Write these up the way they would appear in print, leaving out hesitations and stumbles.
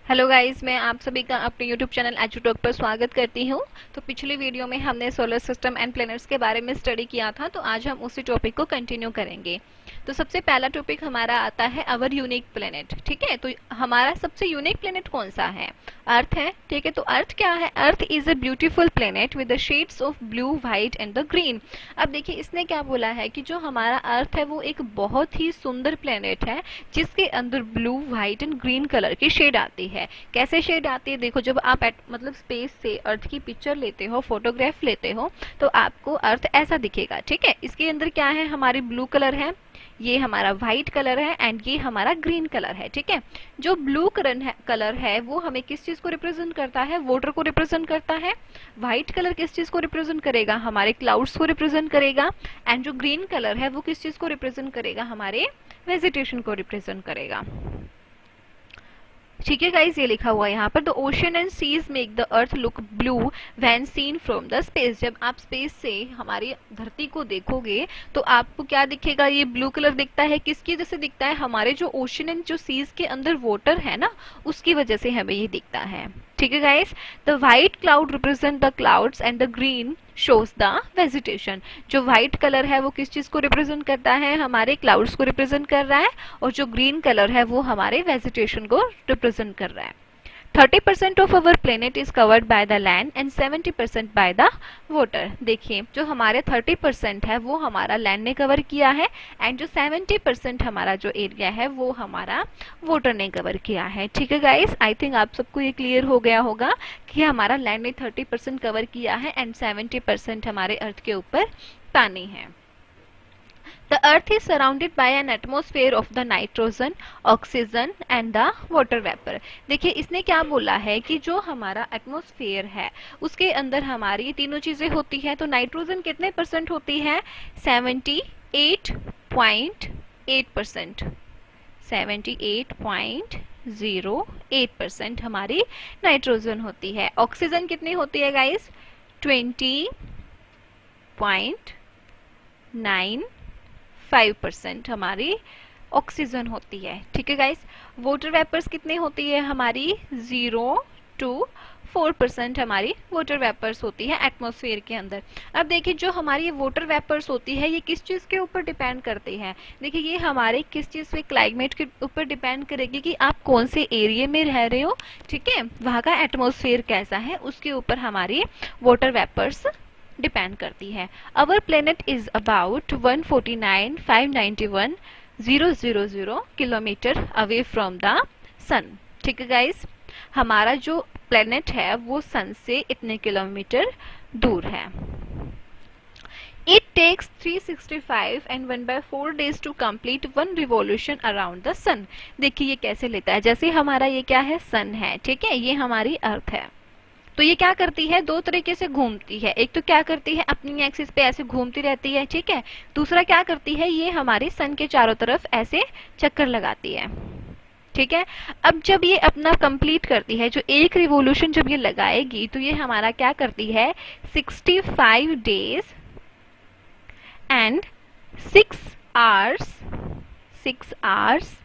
Hello guys, मैं आप सभी का अपने यूट्यूब चैनल एजुटॉक पर स्वागत करती हूँ। तो पिछली वीडियो में हमने सोलर सिस्टम एंड प्लैनेट्स के बारे में स्टडी किया था, तो आज हम उसी टॉपिक को कंटिन्यू करेंगे। तो सबसे पहला टॉपिक हमारा आता है अवर यूनिक प्लैनेट। ठीक है, तो हमारा सबसे यूनिक प्लैनेट कौन सा है? अर्थ है। ठीक है, तो अर्थ क्या है? Earth is a beautiful planet with the shades of blue, white and the green. अब देखिए, इसने क्या बोला है कि जो हमारा अर्थ है वो एक बहुत ही सुंदर प्लैनेट है जिसके अंदर blue, white and green colour की शेड आती है। कैसे शेड आती है? देखो, जब आप मतलब स्पेस से अर्थ की पिक्चर लेते हो, फोटोग्राफ लेते हो, तो आपको अर्थ ऐसा दिखेगा। ठीक है, इसके अंदर क्या है? हमारी ब्लू कलर है, ये हमारा व्हाइट कलर है एंड ये हमारा ग्रीन कलर है। ठीक है, जो ब्लू कलर है वो हमें किस चीज को रिप्रेजेंट करता है? वाटर को रिप्रेजेंट करता है। व्हाइट कलर किस चीज को रिप्रेजेंट करेगा? हमारे क्लाउड्स को रिप्रेजेंट करेगा। एंड जो ग्रीन कलर है वो किस चीज को रिप्रेजेंट करेगा? हमारे वेजिटेशन को रिप्रेजेंट करेगा। ठीक है गाइस, ये लिखा हुआ है यहाँ पर, the ocean and seas make the earth look blue when seen from the space. जब आप स्पेस से हमारी धरती को देखोगे तो आपको क्या दिखेगा? ये ब्लू कलर दिखता है। किसकी वजह से दिखता है? हमारे जो ओशन एंड जो सीज के अंदर वाटर है ना, उसकी वजह से हमें ये दिखता है। ठीक है guys, the white cloud represent the clouds and the green shows the vegetation. जो व्हाइट कलर है वो किस चीज को रिप्रेजेंट करता है? हमारे क्लाउड्स को रिप्रेजेंट कर रहा है। और जो ग्रीन कलर है वो हमारे वेजिटेशन को रिप्रेजेंट कर रहा है। 30% of our planet is covered by the land and 70% by the water. देखिए, जो हमारे 30% है वो हमारा लैंड ने कवर किया है एंड जो 70% हमारा जो एरिया है वो हमारा वाटर ने कवर किया है। ठीक है गाइस, आई थिंक आप सबको ये क्लियर हो गया होगा कि हमारा लैंड ने 30% कवर किया है एंड 70% हमारे अर्थ के ऊपर पानी है। The earth is surrounded by an atmosphere of the nitrogen, oxygen and the water vapor। देखिए, इसने क्या बोला है कि जो हमारा एटमॉस्फेयर है उसके अंदर हमारी तीनों चीजें होती है। तो नाइट्रोजन कितने परसेंट होती है? 78.8%। 78.08% हमारी नाइट्रोजन होती है। ऑक्सीजन कितनी होती है गाइस? 20.95% हमारी ऑक्सीजन होती है। ठीक है गाइस, वाटर वेपर्स कितनी होती है हमारी? 0 to 4% हमारी वाटर वेपर्स होती है एटमॉस्फेयर के अंदर। अब देखिए, जो हमारी वाटर वेपर्स होती है ये किस चीज के ऊपर डिपेंड करती है? देखिए, ये हमारे किस चीज पे, क्लाइमेट के ऊपर डिपेंड करेगी कि आप कौन से एरिया में रह रहे हो। ठीक है, वहां का एटमॉस्फेयर कैसा है उसके ऊपर हमारी वाटर वेपर्स डिपेंड करती है। Our planet is about 149,591,000 kilometre away from the sun. ठीक है गाइस, हमारा जो प्लेनेट है वो सन से इतने किलोमीटर दूर है। It takes 365 and 1/4 days to complete one revolution around the sun। देखिए, ये कैसे लेता है? जैसे हमारा ये क्या है? सन है। ठीक है, ये हमारी अर्थ है। तो ये क्या करती है? दो तरीके से घूमती है। एक तो क्या करती है? अपनी एक्सिस पे ऐसे घूमती रहती है। ठीक है, दूसरा क्या करती है? ये हमारे सन के चारों तरफ ऐसे चक्कर लगाती है। ठीक है, अब जब ये अपना कंप्लीट करती है, जो एक रिवोल्यूशन जब ये लगाएगी तो ये हमारा क्या करती है? 65 डेज एंड 6 आवर्स। 6 आवर्स,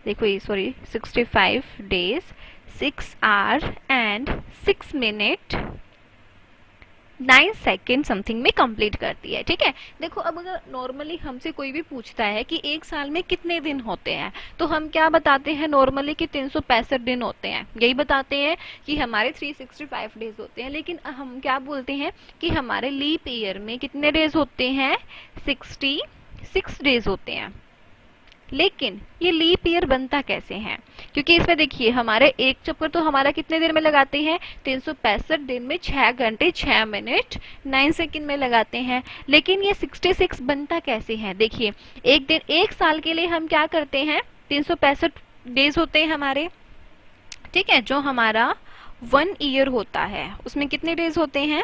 देखो ये, sorry, 65 days, 6 our and 6 minute 9 second something में कंप्लीट करती है। ठीक है, देखो, अब अगर नॉर्मली हमसे कोई भी पूछता है कि एक साल में कितने दिन होते हैं, तो हम क्या बताते हैं नॉर्मली? कि 365 दिन होते हैं। यही बताते हैं कि हमारे 365 डेज होते हैं। लेकिन हम क्या बोलते हैं कि हमारे लीप ईयर में कितने डेज होते हैं? 66 डेज होते हैं। लेकिन ये लीप ईयर बनता कैसे है? क्योंकि इसमें देखिए, हमारे एक चक्कर तो हमारा कितने देर में लगाते हैं? 365 दिन में 6 घंटे 6 मिनट 9 सेकंड में लगाते हैं। लेकिन ये 66 बनता कैसे है? देखिए, एक दिन, एक साल के लिए हम क्या करते हैं? 365 डेज होते हैं हमारे। ठीक है, जो हमारा 1 ईयर होता है उसमें कितने डेज होते हैं?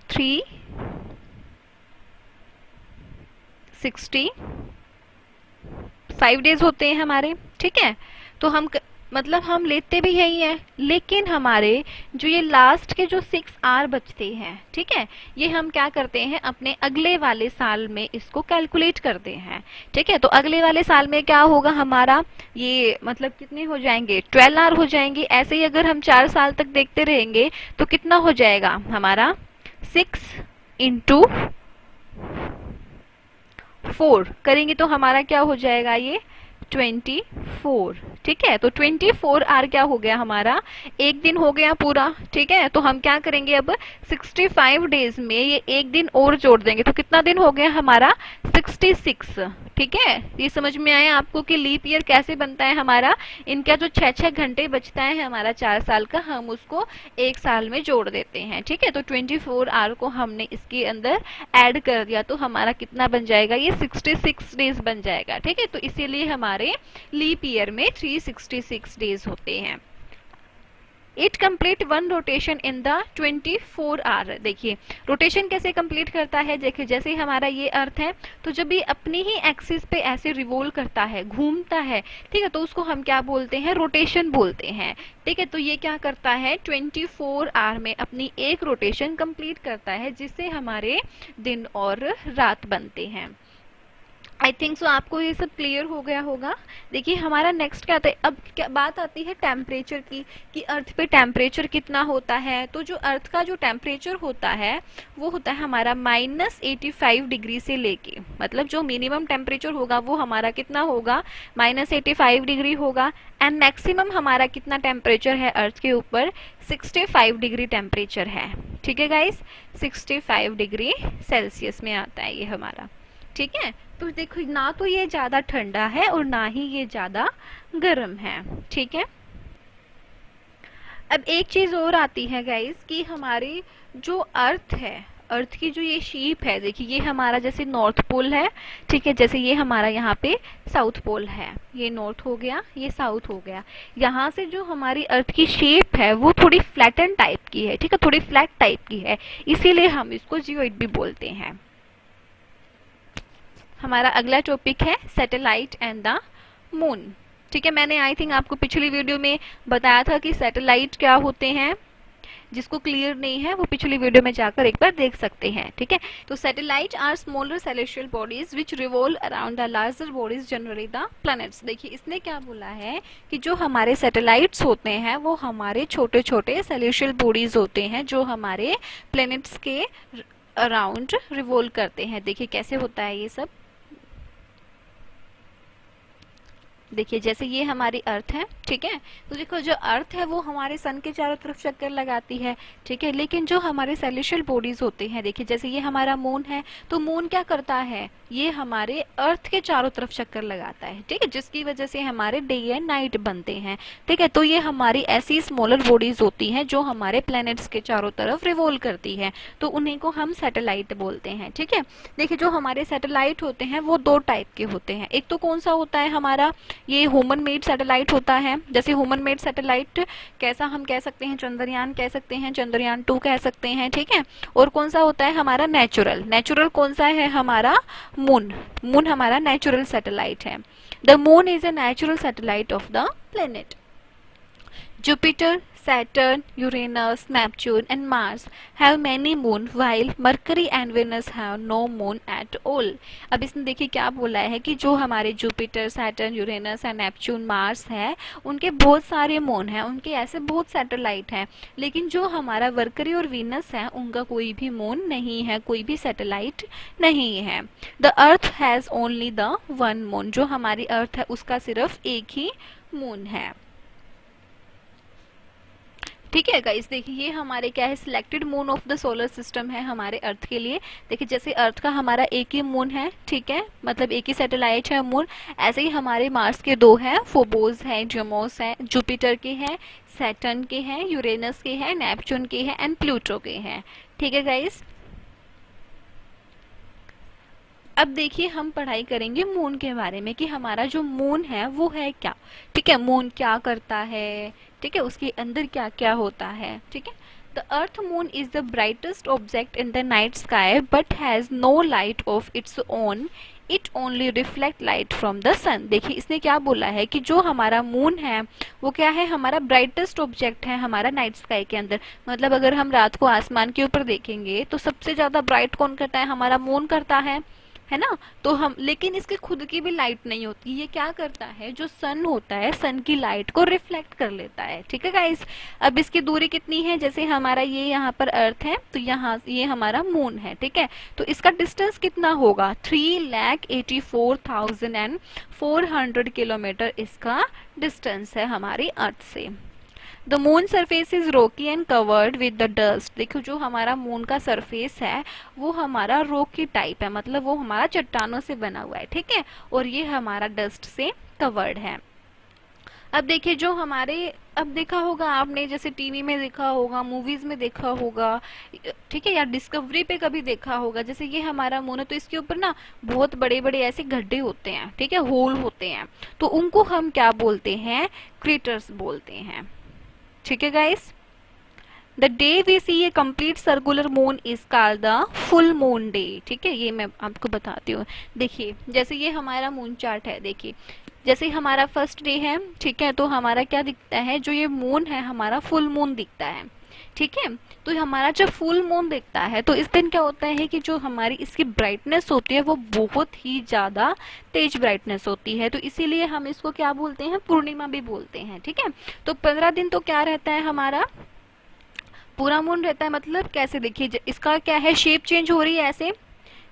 365 डेज होते हैं हमारे। ठीक है, तो हम मतलब हम लेते भी यही हैं, लेकिन हमारे जो ये लास्ट के जो 6 आवर बचते हैं, ठीक है, ये हम क्या करते हैं अपने अगले वाले साल में इसको कैलकुलेट करते हैं। ठीक है, तो अगले वाले साल में क्या होगा हमारा, ये मतलब कितने हो जाएंगे, 12 आवर हो जाएंगे। ऐसे ही अगर हम 4 साल तक देखते रहेंगे तो कितना हो जाएगा हमारा, 6 × 4 करेंगे तो हमारा क्या हो जाएगा, ये 24। ठीक है, तो 24 आवर क्या हो गया हमारा, एक दिन हो गया पूरा। ठीक है, तो हम क्या करेंगे अब, 65 डेज में ये एक दिन और जोड़ देंगे तो कितना दिन हो गया हमारा, 66। ठीक है, ये समझ में आया आपको कि लीप ईयर कैसे बनता है हमारा, इनका जो 6-6 घंटे बचता है हमारा 4 साल का, हम उसको एक साल में जोड़ देते हैं। ठीक है, तो 24 आवर को हमने इसके अंदर ऐड कर दिया तो हमारा कितना बन जाएगा, ये 66 डेज बन जाएगा। ठीक है, तो इसीलिए हमारे लीप ईयर में 366 डेज होते हैं। It complete one rotation in the 24 hour. देखिए रोटेशन कैसे कंप्लीट करता है, देखिए जैसे हमारा ये अर्थ है तो जब ये अपनी ही एक्सिस पे ऐसे रिवोल्व करता है, घूमता है, ठीक है, तो उसको हम क्या बोलते हैं, रोटेशन बोलते हैं। ठीक है, तो ये क्या करता है 24 आवर में अपनी एक रोटेशन कंप्लीट करता है, जिससे हमारे दिन और रात बनते हैं। आई थिंक सो आपको ये सब क्लियर हो गया होगा। देखिए हमारा नेक्स्ट क्या आता है, अब क्या बात आती है टेम्परेचर की, कि अर्थ पे टेम्परेचर कितना होता है। तो जो अर्थ का जो टेम्परेचर होता है वो होता है हमारा -85 डिग्री से लेके, मतलब जो मिनिमम टेम्परेचर होगा वो हमारा कितना होगा, -85 डिग्री होगा। एंड मैक्सिमम हमारा कितना टेम्परेचर है अर्थ के ऊपर, 65 डिग्री टेम्परेचर है। ठीक है गाइस, 65 डिग्री सेल्सियस में आता है ये हमारा। ठीक है, तो देखो ना तो ये ज्यादा ठंडा है और ना ही ये ज्यादा गर्म है। ठीक है, अब एक चीज और आती है गाइस कि हमारी जो अर्थ है, अर्थ की जो ये शीप है, देखिए ये हमारा जैसे नॉर्थ पोल है, ठीक है, जैसे ये हमारा यहाँ पे साउथ पोल है, ये नॉर्थ हो गया, ये साउथ हो गया। यहाँ से जो हमारी अर्थ की शेप है वो थोड़ी फ्लैटन टाइप की है, ठीक है, थोड़ी फ्लैट टाइप की है, इसीलिए हम इसको जियोइड भी बोलते हैं। हमारा अगला टॉपिक है सैटेलाइट एंड द मून। ठीक है, मैंने आई थिंक आपको पिछली वीडियो में बताया था कि सैटेलाइट क्या होते हैं, जिसको क्लियर नहीं है वो पिछली वीडियो में जाकर एक बार देख सकते हैं। ठीक है, तो satellite are smaller celestial bodies which revolve around the larger bodies generally the planets. देखिए इसने क्या बोला है कि जो हमारे सैटेलाइट्स होते हैं वो हमारे छोटे छोटे सेलेस्टियल बॉडीज होते हैं जो हमारे प्लैनेट्स के अराउंड रिवॉल्व करते हैं। देखिए कैसे होता है ये सब, देखिए जैसे ये हमारी अर्थ है, ठीक है, तो देखो जो अर्थ है वो हमारे सन के चारों तरफ चक्कर लगाती है। ठीक है, लेकिन जो हमारे सेलेस्टियल बॉडीज होते हैं, देखिए जैसे ये हमारा मून है, तो मून क्या करता है, ये हमारे अर्थ के चारों तरफ चक्कर लगाता है। ठीक है, जिसकी वजह से हमारे डे एंड नाइट बनते हैं। ठीक है, तो ये हमारी ऐसी स्मॉलर बॉडीज होती हैं जो हमारे प्लैनेट्स के चारों तरफ रिवॉल्व करती है, तो उन्हीं को हम सैटेलाइट बोलते हैं। ठीक है, देखिए जो हमारे सैटेलाइट होते हैं वो दो टाइप के होते हैं। एक तो कौन सा होता है हमारा, ये ह्यूमन मेड सैटेलाइट होता है। जैसे ह्यूमन मेड सैटेलाइट कैसा हम कह सकते हैं, चंद्रयान कह सकते हैं, चंद्रयान 2 कह सकते हैं। ठीक है, और कौन सा होता है हमारा नेचुरल, नेचुरल कौन सा है हमारा, मून, मून हमारा नेचुरल सैटेलाइट है। The moon is a natural satellite of the planet. Jupiter, Saturn, Uranus, Neptune and Mars have many moon while Mercury and Venus have no moon at all। अब इसने देखिए क्या बोला है कि जो हमारे Jupiter, Saturn, Uranus and Neptune, Mars है, उनके बहुत सारे मून हैं, उनके ऐसे बहुत सैटेलाइट हैं, लेकिन जो हमारा मरकरी और वीनस है उनका कोई भी मून नहीं है, कोई भी सैटेलाइट नहीं है। The earth has only the one moon, जो हमारी अर्थ है उसका सिर्फ एक ही मून है। ठीक है गाइस, देखिए ये हमारे क्या है, selected moon of the solar system है हमारे अर्थ के लिए। देखिए जैसे अर्थ का हमारा एक ही मून है, ठीक है, मतलब एक ही सैटेलाइट है मून, ऐसे ही हमारे मार्स के दो हैं, फोबोस है, डिमोस है, जुपिटर के हैं, सैटर्न के हैं, यूरेनस के हैं, नेपच्यून के हैं एंड प्लूटो के हैं। ठीक है गाइस, अब देखिए हम पढ़ाई करेंगे मून के बारे में कि हमारा जो मून है वो है क्या। ठीक है, मून क्या करता है, ठीक है, उसके अंदर क्या क्या होता है। ठीक है, the earth moon is the brightest object in the night sky but has no light of its own it only reflect light from the sun. देखिए इसने क्या बोला है कि जो हमारा मून है वो क्या है, हमारा ब्राइटेस्ट ऑब्जेक्ट है हमारा नाइट स्काई के अंदर। मतलब अगर हम रात को आसमान के ऊपर देखेंगे तो सबसे ज्यादा ब्राइट कौन करता है, हमारा मून करता है ना। तो हम, लेकिन इसकी खुद की भी लाइट नहीं होती, ये क्या करता है, जो सन होता है सन की लाइट को रिफ्लेक्ट कर लेता है। ठीक है गाइस। अब इसकी दूरी कितनी है, जैसे हमारा ये यहाँ पर अर्थ है तो यहाँ ये हमारा मून है। ठीक है, तो इसका डिस्टेंस कितना होगा, 3,84,400 किलोमीटर इसका डिस्टेंस है हमारी अर्थ से। The moon surface is Rocky and covered with the dust. देखो जो हमारा मून का सरफेस है वो हमारा रॉकी टाइप है, मतलब वो हमारा चट्टानों से बना हुआ है। ठीक है, और ये हमारा डस्ट से कवर्ड है। अब देखिए जो हमारे, अब देखा होगा आपने, जैसे टीवी में देखा होगा, मूवीज में देखा होगा, ठीक है, या डिस्कवरी पे कभी देखा होगा, जैसे ये हमारा मून है तो इसके ऊपर ना बहुत बड़े बड़े ऐसे गड्ढे होते हैं, ठीक है, होल होते हैं, तो उनको हम क्या बोलते हैं, क्रेटर्स बोलते हैं। ठीक है guys. The day we see a complete circular moon is called the full moon day. ठीक है, ये मैं आपको बताती हूँ। देखिए जैसे ये हमारा मून चार्ट है, देखिए जैसे हमारा फर्स्ट डे है, ठीक है, तो हमारा क्या दिखता है, जो ये मून है हमारा फुल मून दिखता है। ठीक है, तो हमारा जब फुल मून दिखता है तो इस दिन क्या होता है कि जो हमारी इसकी ब्राइटनेस होती है वो बहुत ही ज्यादा तेज ब्राइटनेस होती है, तो इसीलिए हम इसको क्या बोलते हैं, पूर्णिमा भी बोलते हैं। ठीक है, तो 15 दिन तो क्या रहता है हमारा, पूरा मून रहता है। मतलब कैसे, देखिए इसका क्या है, शेप चेंज हो रही है, ऐसे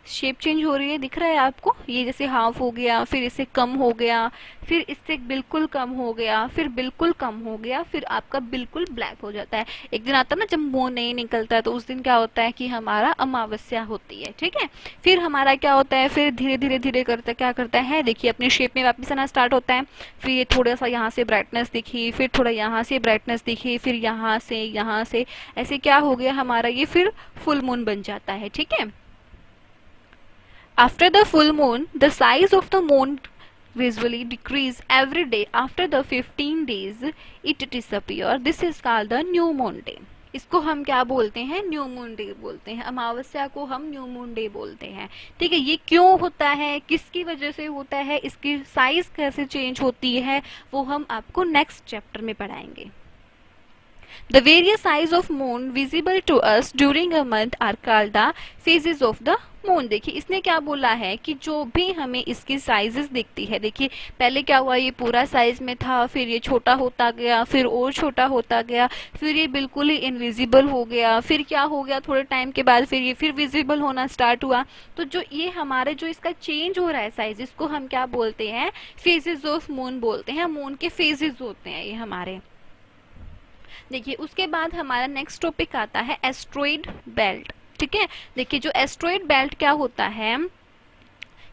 शेप चेंज हो रही है, दिख रहा है आपको, ये जैसे हाफ हो गया, फिर इससे कम हो गया, फिर इससे बिल्कुल कम हो गया, फिर बिल्कुल कम हो गया, फिर आपका बिल्कुल ब्लैक हो जाता है। एक दिन आता है ना जब मून नहीं निकलता है, तो उस दिन क्या होता है कि हमारा अमावस्या होती है। ठीक है, फिर हमारा क्या होता है, फिर धीरे धीरे धीरे करता क्या करता है, देखिए अपने शेप में वापस आना स्टार्ट होता है। फिर ये थोड़ा सा यहाँ से ब्राइटनेस दिखी, फिर थोड़ा यहाँ से ब्राइटनेस दिखी, फिर यहाँ से ऐसे क्या हो गया हमारा, ये फिर फुल मून बन जाता है। ठीक है, after the full moon, the size of the moon visually decrease every day. After the 15 days, it disappear. This is called the new moon day. इसको हम क्या बोलते हैं, न्यू मून डे बोलते हैं। अमावस्या को हम न्यू मून डे बोलते हैं। ठीक है, ये क्यों होता है, किसकी वजह से होता है, इसकी साइज कैसे चेंज होती है, वो हम आपको नेक्स्ट चैप्टर में पढ़ाएंगे। The various size of moon visible to us during a month are called the phases of the moon. देखिए इसने क्या बोला है कि जो भी हमें इसकी साइजेस दिखती है, देखिए पहले क्या हुआ, ये पूरा साइज में था, फिर ये छोटा होता गया, फिर और छोटा होता गया, फिर ये बिल्कुल ही इनविजिबल हो गया, फिर क्या हो गया, थोड़े टाइम के बाद फिर ये फिर विजिबल होना स्टार्ट हुआ। तो जो ये हमारे जो इसका चेंज हो रहा है साइज, इसको हम क्या बोलते हैं, फेजेस ऑफ मून बोलते हैं। मून के फेजेस होते हैं ये हमारे। देखिए उसके बाद हमारा नेक्स्ट टॉपिक आता है एस्ट्रॉइड बेल्ट। ठीक है, देखिए जो एस्ट्रॉइड बेल्ट क्या होता है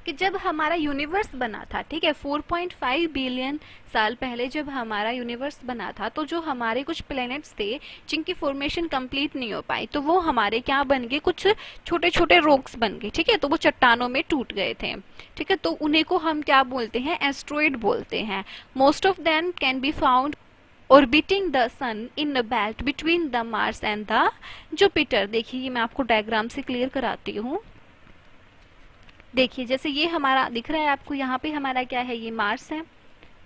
कि जब हमारा यूनिवर्स बना था, ठीक है, 4.5 बिलियन साल पहले जब हमारा यूनिवर्स बना था, तो जो हमारे कुछ प्लैनेट्स थे जिनकी फॉर्मेशन कंप्लीट नहीं हो पाई, तो वो हमारे क्या बन गए, कुछ छोटे छोटे रॉक्स बन गए। ठीक है, तो वो चट्टानों में टूट गए थे। ठीक है, तो उन्हें को हम क्या बोलते हैं, एस्ट्रॉइड बोलते हैं। Most of them can be found orbiting the sun in a belt between the Mars and the Jupiter। देखिए ये मैं आपको डायग्राम से क्लियर कराती हूँ। देखिए जैसे ये हमारा दिख रहा है आपको, यहाँ पे हमारा क्या है, ये मार्स है।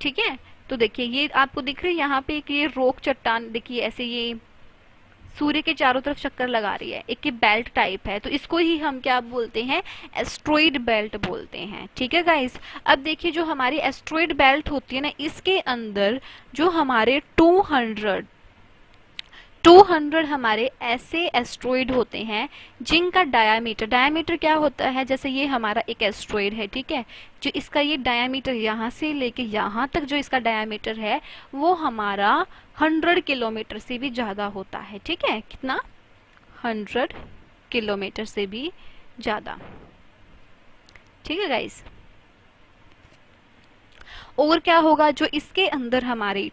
ठीक है, तो देखिए ये आपको दिख रही है यहाँ पे एक ये रॉक चट्टान, देखिए ऐसे ये सूर्य के चारों तरफ चक्कर लगा रही है, एक बेल्ट टाइप है, तो इसको ही हम क्या बोलते हैं, एस्ट्रॉइड बेल्ट बोलते हैं। ठीक है गाइस। अब देखिए जो हमारी एस्ट्रॉइड बेल्ट होती है ना, इसके अंदर जो हमारे 200 हमारे ऐसे एस्ट्रॉइड होते हैं जिनका डायामीटर क्या होता है, जैसे ये हमारा एक एस्ट्रॉइड है, ठीक है, जो इसका ये डायामीटर यहाँ से लेके यहाँ तक जो इसका डायामीटर है वो हमारा 100 किलोमीटर से भी ज्यादा होता है। ठीक है, कितना, 100 किलोमीटर से भी ज्यादा। ठीक है गाइस। और क्या होगा, जो इसके अंदर हमारी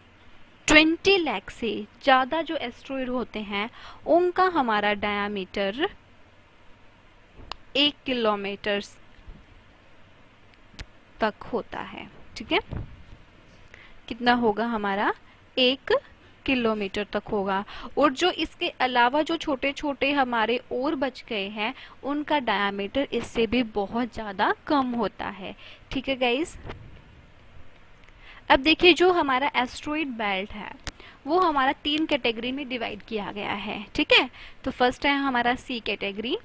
20 लाख से ज्यादा जो एस्ट्रॉइड होते हैं उनका हमारा डायामीटर 1 किलोमीटर तक होता है। ठीक है, कितना होगा हमारा, 1 किलोमीटर तक होगा। और जो इसके अलावा जो छोटे छोटे हमारे और बच गए हैं उनका डायामीटर इससे भी बहुत ज़्यादा कम होता है। ठीक है गाइस। अब देखिए जो हमारा एस्ट्रॉइड बेल्ट है वो हमारा 3 कैटेगरी में डिवाइड किया गया है। ठीक है, तो फर्स्ट है हमारा सी कैटेगरी,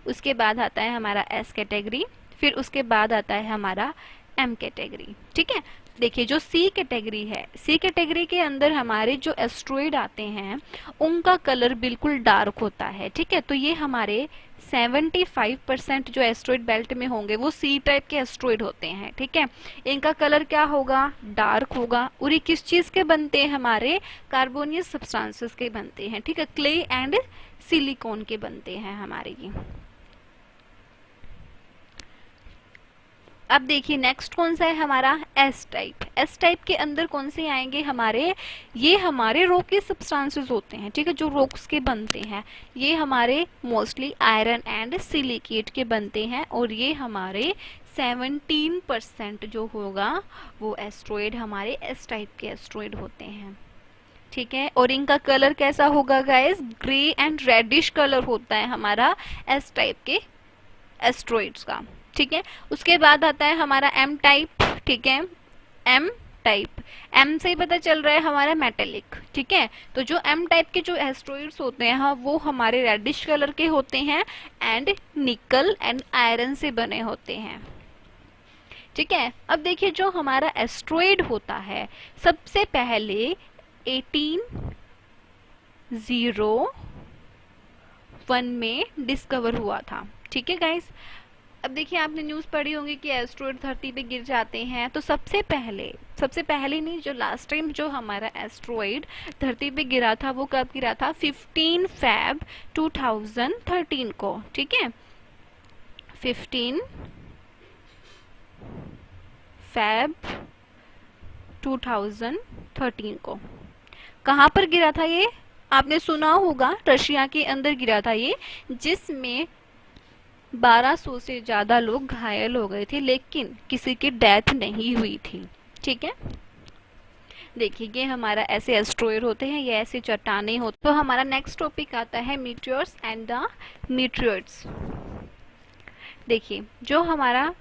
उसके बाद आता है हमारा एस कैटेगरी, फिर उसके बाद आता है हमारा एम कैटेगरी। ठीक है, देखिए जो सी कैटेगरी है, सी कैटेगरी के अंदर हमारे जो एस्ट्रॉइड आते हैं उनका कलर बिल्कुल डार्क होता है। ठीक है, तो ये हमारे 75% जो एस्ट्रॉइड बेल्ट में होंगे वो सी टाइप के एस्ट्रॉइड होते हैं। ठीक है, इनका कलर क्या होगा, डार्क होगा। और ये किस चीज के बनते हैं, हमारे कार्बोनियस सब्सटेंसेस के बनते हैं। ठीक है, क्ले एंड सिलिकॉन के बनते हैं हमारे ये। अब देखिए नेक्स्ट कौन सा है हमारा एस टाइप। एस टाइप के अंदर कौन से आएंगे हमारे, ये हमारे रॉकी सब्सटेंसेस होते हैं। ठीक है, जो रॉक्स के बनते हैं ये हमारे मोस्टली आयरन एंड सिलिकेट के बनते हैं। और ये हमारे 17% जो होगा वो एस्ट्रॉइड हमारे एस टाइप के एस्ट्रॉइड होते हैं। ठीक है, और इनका कलर कैसा होगा guys, grey and reddish colour होता है हमारा एस टाइप के एस्ट्रॉइड्स का। ठीक है, उसके बाद आता है हमारा एम टाइप। ठीक है, एम टाइप, एम से ही पता चल रहा है हमारा मेटेलिक। ठीक है, तो जो एम टाइप के जो एस्ट्रॉइड्स होते हैं हाँ, वो हमारे रेडिश कलर के होते हैं एंड निकल एंड आयरन से बने होते हैं। ठीक है, अब देखिए जो हमारा एस्ट्रॉइड होता है सबसे पहले 1801 में डिस्कवर हुआ था। ठीक है गाइस, अब देखिए आपने न्यूज़ पढ़ी होंगी कि एस्ट्रॉइड धरती पे गिर जाते हैं। तो सबसे पहले नहीं, जो लास्ट टाइम जो हमारा एस्ट्रॉइड धरती पे गिरा था वो कब गिरा था, 15 Feb 2013 को। ठीक है, 15 Feb 2013 को। कहाँ पर गिरा था ये, आपने सुना होगा रशिया के अंदर गिरा था ये, जिसमें 1200 से ज्यादा लोग घायल हो गए थे लेकिन किसी की डेथ नहीं हुई थी। ठीक है, देखिए ये हमारा ऐसे एस्ट्रॉइड होते हैं, ये ऐसे चट्टाने होते। तो हमारा नेक्स्ट टॉपिक आता है मीटियोर्स एंड द मीटियोर्स। देखिए जो हमारा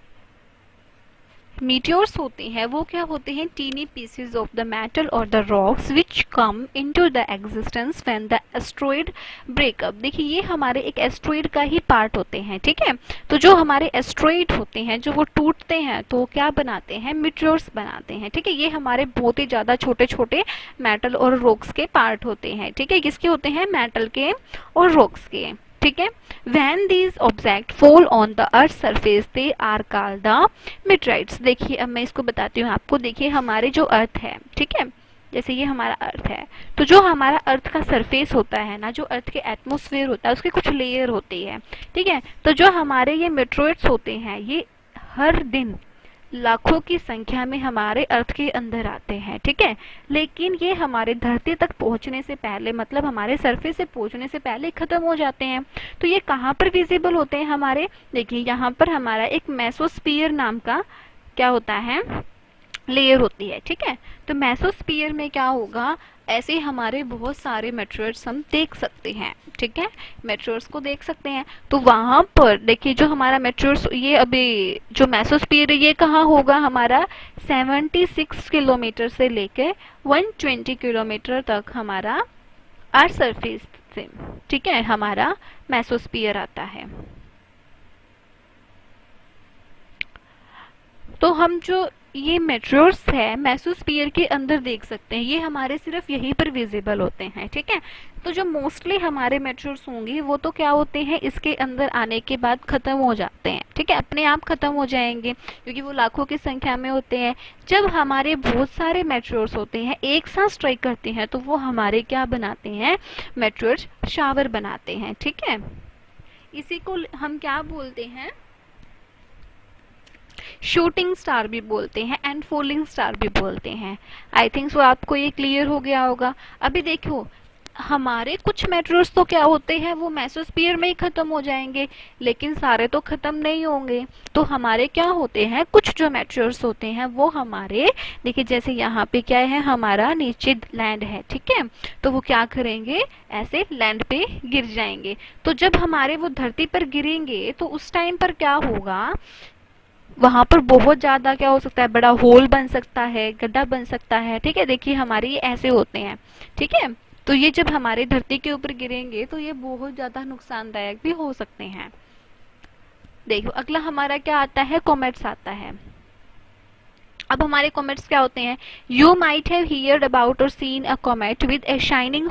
मीटियोर्स होते हैं वो क्या होते हैं, tiny pieces of the metal और the rocks which come into the existence when the asteroid break up. देखिए ये हमारे एक एस्ट्रॉइड का ही पार्ट होते हैं। ठीक है, तो जो हमारे एस्ट्रॉइड होते हैं जो वो टूटते हैं तो क्या बनाते हैं, मीटियोर्स बनाते हैं। ठीक है, ये हमारे बहुत ही ज्यादा छोटे छोटे मेटल और रॉक्स के पार्ट होते हैं। ठीक है, किसके होते हैं, मेटल के और रॉक्स के। ठीक है, when these objects fall on the earth surface they are called the meteorites। देखिए अब मैं इसको बताती हूँ आपको। देखिए हमारे जो अर्थ है, ठीक है, जैसे ये हमारा अर्थ है, तो जो हमारा अर्थ का सरफेस होता है ना, जो अर्थ के एटमॉस्फेयर होता है उसके कुछ लेयर होती है। ठीक है, तो जो हमारे ये मेटेरोइड्स होते हैं ये हर दिन लाखों की संख्या में हमारे अर्थ के अंदर आते हैं। ठीक है, लेकिन ये हमारे धरती तक पहुंचने से पहले, मतलब हमारे सरफेस से पहुंचने से पहले खत्म हो जाते हैं। तो ये कहाँ पर विजिबल होते हैं हमारे, देखिए यहाँ पर हमारा एक मेसोस्फीयर नाम का क्या होता है, लेयर होती है। ठीक है, तो मेसोस्फीयर में क्या होगा, ऐसे हमारे बहुत सारे मेटेरियल्स हम देख सकते हैं। ठीक है, मेटेरियल्स को देख सकते हैं। तो वहां पर देखिए जो हमारा मेटेरियल्स, ये अभी जो मेसोस्फीयर है ये कहाँ होगा, हमारा 76 किलोमीटर से लेकर 120 किलोमीटर तक हमारा अर्थ सरफेस से, ठीक है, हमारा मेसोस्फीयर आता है। तो हम जो ये मेटेरियल्स है मेसोस्फीयर के अंदर देख सकते हैं, ये हमारे सिर्फ यहीं पर विजिबल होते हैं। ठीक है, तो जो मोस्टली हमारे मेटेरियल्स होंगे वो तो क्या होते हैं, इसके अंदर आने के बाद खत्म हो जाते हैं। ठीक है, अपने आप खत्म हो जाएंगे क्योंकि वो लाखों की संख्या में होते हैं। जब हमारे बहुत सारे मेटेरियल्स होते हैं एक साथ स्ट्राइक करते हैं तो वो हमारे क्या बनाते हैं, मेटेरियल्स शावर बनाते हैं। ठीक है, इसी को हम क्या बोलते हैं, शूटिंग स्टार भी बोलते हैं एंड फॉलिंग स्टार भी बोलते हैं। आई थिंक सो आपको ये क्लियर हो गया होगा। अभी देखो हमारे कुछ मेटेरियल्स तो क्या होते हैं वो मेसोस्फीयर में ही खत्म हो जाएंगे, लेकिन सारे तो खत्म नहीं होंगे। तो हमारे क्या होते हैं, कुछ जो मेटेरियल्स होते हैं वो हमारे, देखिए जैसे यहाँ पे क्या है, हमारा नीचे लैंड है, ठीक है, तो वो क्या करेंगे, ऐसे लैंड पे गिर जाएंगे। तो जब हमारे वो धरती पर गिरेंगे तो उस टाइम पर क्या होगा, वहां पर बहुत ज्यादा क्या हो सकता है, बड़ा होल बन सकता है, गड्ढा बन सकता है, ठीक है। देखिए हमारे ये ऐसे होते हैं, ठीक है। तो ये जब हमारे धरती के ऊपर गिरेंगे तो ये बहुत ज्यादा नुकसानदायक भी हो सकते हैं। देखो अगला हमारा क्या आता है, कॉमेट्स आता है। अब हमारे कॉमेट्स क्या होते हैं, you might have heard about और seen a comet with a shining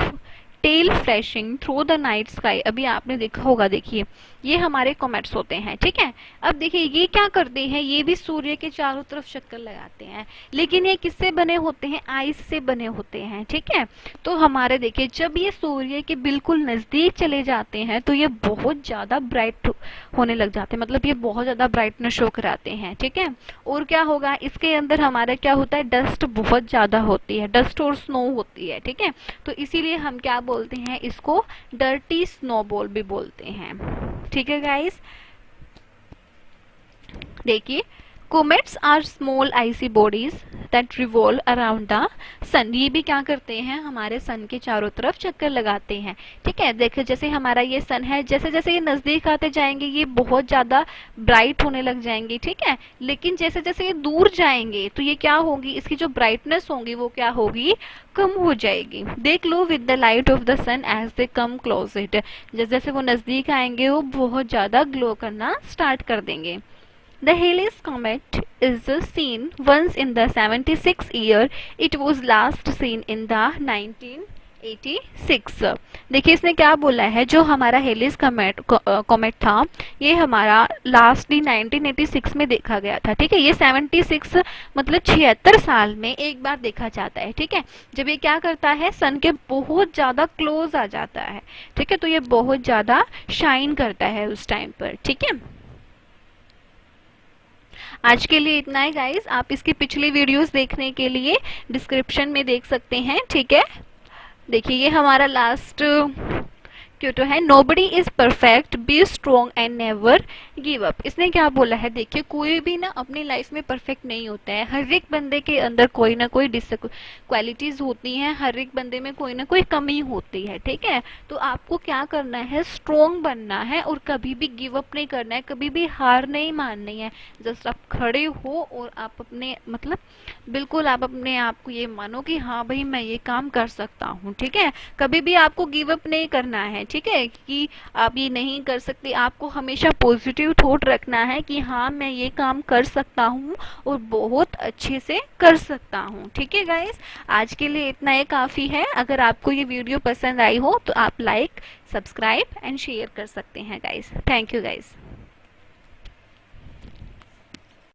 tail flashing through the night sky. अभी आपने देखा होगा, देखिए ये हमारे कॉमेट्स होते हैं, ठीक है। अब देखिए ये क्या करते हैं, ये भी सूर्य के चारों तरफ चक्कर लगाते हैं, लेकिन ये किससे बने होते हैं, आइस से बने होते हैं, ठीक है। तो हमारे देखिए जब ये सूर्य के बिल्कुल नजदीक चले जाते हैं तो ये बहुत ज्यादा ब्राइट होने लग जाते हैं, मतलब ये बहुत ज्यादा ब्राइटनेस शो कराते हैं, ठीक है। और क्या होगा, इसके अंदर हमारा क्या होता है, डस्ट बहुत ज्यादा होती है, डस्ट और स्नो होती है, ठीक है। तो इसीलिए हम क्या बोलते हैं, इसको डर्टी स्नोबॉल भी बोलते हैं, ठीक है गाइस। देखिए comets are small icy bodies that revolve around the sun. ये भी क्या करते हैं, हमारे सन के चारों तरफ चक्कर लगाते हैं, ठीक है। देखिए जैसे हमारा ये सन है, जैसे जैसे ये नजदीक आते जाएंगे ये बहुत ज्यादा ब्राइट होने लग जाएंगे, ठीक है। लेकिन जैसे जैसे ये दूर जाएंगे तो ये क्या होगी, इसकी जो ब्राइटनेस होगी वो क्या होगी, कम हो जाएगी। देख लो with the light of the sun as they come close it, जैसे जैसे वो नजदीक आएंगे वो बहुत ज्यादा ग्लो करना स्टार्ट कर देंगे। The Halley's Comet is seen once in the 76th year. It was last seen in the 1986. देखिए इसने क्या बोला है, जो हमारा हेलिस कॉमेट था ये हमारा लास्टली 1986 में देखा गया था, ठीक है। ये 76 मतलब 76 साल में एक बार देखा जाता है, ठीक है। जब ये क्या करता है, सन के बहुत ज्यादा क्लोज आ जाता है, ठीक है। तो ये बहुत ज्यादा शाइन करता है उस टाइम पर, ठीक है। आज के लिए इतना ही गाइस, आप इसकी पिछली वीडियोस देखने के लिए डिस्क्रिप्शन में देख सकते हैं, ठीक है। देखिए ये हमारा लास्ट क्योंटो है, nobody is perfect, be strong and never give up. इसने क्या बोला है, देखिए कोई भी ना अपनी लाइफ में परफेक्ट नहीं होता है, हर एक बंदे के अंदर कोई ना कोई क्वालिटीज होती हैं, हर एक बंदे में कोई ना कोई कमी होती है, ठीक है। तो आपको क्या करना है, स्ट्रॉन्ग बनना है और कभी भी गिव अप नहीं करना है, कभी भी हार नहीं माननी है। जस्ट आप खड़े हो और आप अपने मतलब बिल्कुल आप अपने आप को ये मानो कि हाँ भाई मैं ये काम कर सकता हूँ, ठीक है। कभी भी आपको गिव अप नहीं करना है, ठीक है, कि आप ये नहीं कर सकते। आपको हमेशा पॉजिटिव थॉट रखना है कि हाँ मैं ये काम कर सकता हूँ और बहुत अच्छे से कर सकता हूँ, ठीक है गाइस। आज के लिए इतना ही काफी है। अगर आपको ये वीडियो पसंद आई हो तो आप लाइक, सब्सक्राइब एंड शेयर कर सकते हैं गाइस। Thank you guys.